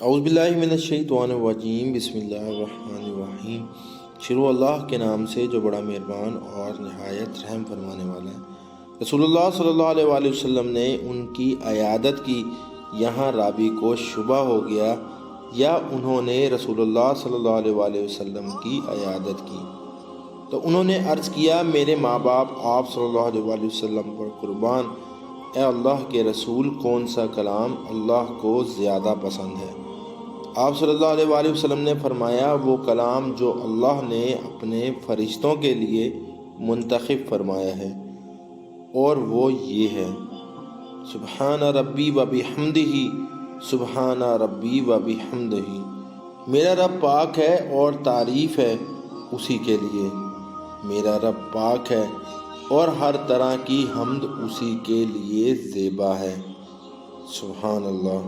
औज़ुबिल्लाहिमिनश्शैतानिर्रजीम बिस्मिल्लाहिर्रहमानिर्रहीम। शुरू अल्लाह के नाम से जो बड़ा मेहरबान और नहायत रहम फरमाने वाला है। रसूलुल्लाह सल्लल्लाहु अलैहि वसल्लम ने उनकी अयादत की। यहाँ रावी को शुबा हो गया या उन्होंने रसूलुल्लाह सल्लल्लाहु अलैहि वसल्लम की अयादत की, तो उन्होंने अर्ज़ किया, मेरे माँ बाप आप सल्लल्लाहु अलैहि वसल्लम पर कुर्बान। ए अल्लाह के रसूल, कौन सा कलाम अल्लाह को ज़्यादा पसंद है? आप सल्लल्लाहु अलैहि वसल्लम ने फरमाया, वो कलाम जो अल्लाह ने अपने फ़रिश्तों के लिए मुंतखब फरमाया है, और वो ये है, सुबहान रब्बी व बिहम्दिही, सुबहान रब्बी व बिहम्दिही। मेरा रब पाक है और तारीफ़ है उसी के लिए। मेरा रब पाक है और हर तरह की हम्द उसी के लिए ज़ेबा है। सुबहान अल्लाह।